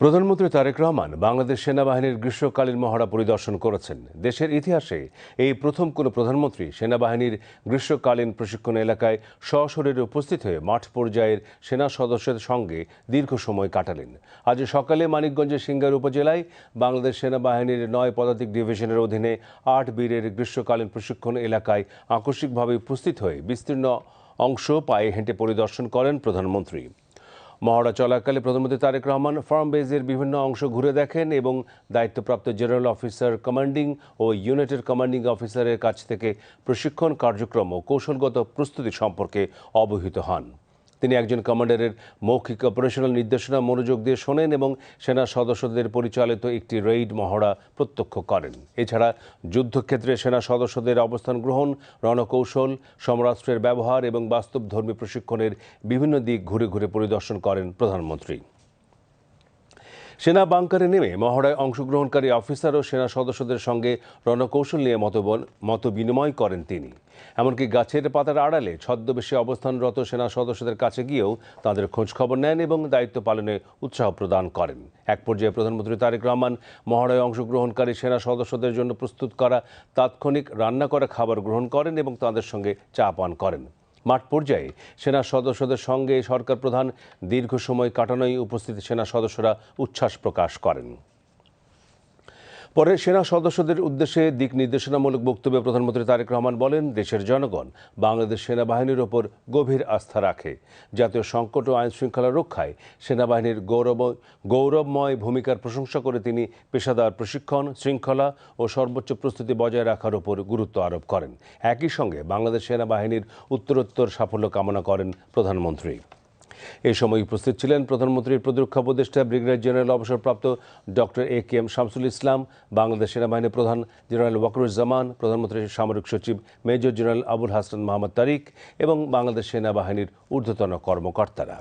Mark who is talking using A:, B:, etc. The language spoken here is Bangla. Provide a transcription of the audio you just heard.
A: প্রধানমন্ত্রী তারেক রহমান বাংলাদেশ সেনাবাহিনীর গ্রীষ্মকালীন মহড়া পরিদর্শন করেছেন। দেশের ইতিহাসে এই প্রথম কোনো প্রধানমন্ত্রী সেনাবাহিনীর গ্রীষ্মকালীন প্রশিক্ষণ এলাকায় সশরীরে উপস্থিত হয়ে মাঠ পর্যায়ের সেনা সদস্যদের সঙ্গে দীর্ঘ সময় কাটালেন। আজ সকালে মানিকগঞ্জের সিংগাইর উপজেলায় বাংলাদেশ সেনাবাহিনীর ৯ পদাতিক ডিভিশনের অধীনে ৮ বীরের গ্রীষ্মকালীন প্রশিক্ষণ এলাকায় আকস্মিকভাবে উপস্থিত হয়ে বিস্তীর্ণ অংশ পায়ে হেঁটে পরিদর্শন করেন প্রধানমন্ত্রী। মহড়া চলাকালে প্রধানমন্ত্রী তারেক রহমান ফার্ম বেজের বিভিন্ন অংশ ঘুরে দেখেন এবং দায়িত্বপ্রাপ্ত জেনারেল অফিসার কমান্ডিং ও ইউনিটের কমান্ডিং অফিসারের কাছ থেকে প্রশিক্ষণ কার্যক্রম ও কৌশলগত প্রস্তুতি সম্পর্কে অবহিত হন। তিনি একজন কমান্ডারের মৌখিক অপারেশনাল নির্দেশনা মনোযোগ দিয়ে শোনেন এবং সেনা সদস্যদের পরিচালিত একটি রেইড মহড়া প্রত্যক্ষ করেন। এছাড়া যুদ্ধক্ষেত্রে সেনা সদস্যদের অবস্থান গ্রহণ, রণকৌশল, সমরাস্ত্রের ব্যবহার এবং বাস্তবধর্মী প্রশিক্ষণের বিভিন্ন দিক ঘুরে ঘুরে পরিদর্শন করেন প্রধানমন্ত্রী। সেনা বাংকারে নেমে মহড়ায় অংশগ্রহণকারী অফিসার ও সেনা সদস্যদের সঙ্গে রণকৌশল নিয়ে মত বিনিময় করেন তিনি। এমনকি গাছের পাতার আড়ালে ছদ্মবেশে অবস্থানরত সেনা সদস্যদের কাছে গিয়েও তাদের খোঁজখবর নেন এবং দায়িত্ব পালনে উৎসাহ প্রদান করেন। এক পর্যায়ে প্রধানমন্ত্রী তারেক রহমান মহড়ায় অংশগ্রহণকারী সেনা সদস্যদের জন্য প্রস্তুত করা তাৎক্ষণিক রান্না করা খাবার গ্রহণ করেন এবং তাদের সঙ্গে চা পান করেন। মাঠ পর্যায়ে সেনা সদস্যদের সঙ্গে সরকার প্রধান দীর্ঘ সময় কাটানোয় উপস্থিত সেনা সদস্যরা উচ্ছ্বাস প্রকাশ করেন। পরে সেনা সদস্যদের উদ্দেশ্যে দিক নির্দেশনামূলক বক্তব্যে প্রধানমন্ত্রী তারেক রহমান বলেন, দেশের জনগণ বাংলাদেশ সেনাবাহিনীর ওপর গভীর আস্থা রাখে। জাতীয় সংকট ও আইন শৃঙ্খলা রক্ষায় সেনাবাহিনীর গৌরবময় ভূমিকার প্রশংসা করে তিনি পেশাদার প্রশিক্ষণ, শৃঙ্খলা ও সর্বোচ্চ প্রস্তুতি বজায় রাখার ওপর গুরুত্ব আরোপ করেন। একই সঙ্গে বাংলাদেশ সেনাবাহিনীর উত্তরোত্তর সাফল্য কামনা করেন প্রধানমন্ত্রী। এই সময় উপস্থিত ছিলেন প্রধানমন্ত্রীর প্রতিরক্ষা উপদেষ্টা ব্রিগেডিয়ার জেনারেল অবসরপ্রাপ্ত ডক্টর এ.কে.এম. শামসুল ইসলাম, বাংলাদেশ সেনাবাহিনীর প্রধান জেনারেল ওয়াকারুজ্জামান, প্রধানমন্ত্রীর সামরিক সচিব মেজর জেনারেল আবুল হাসান মোহাম্মদ তারিক এবং বাংলাদেশ সেনাবাহিনীর ঊর্ধ্বতন কর্মকর্তারা।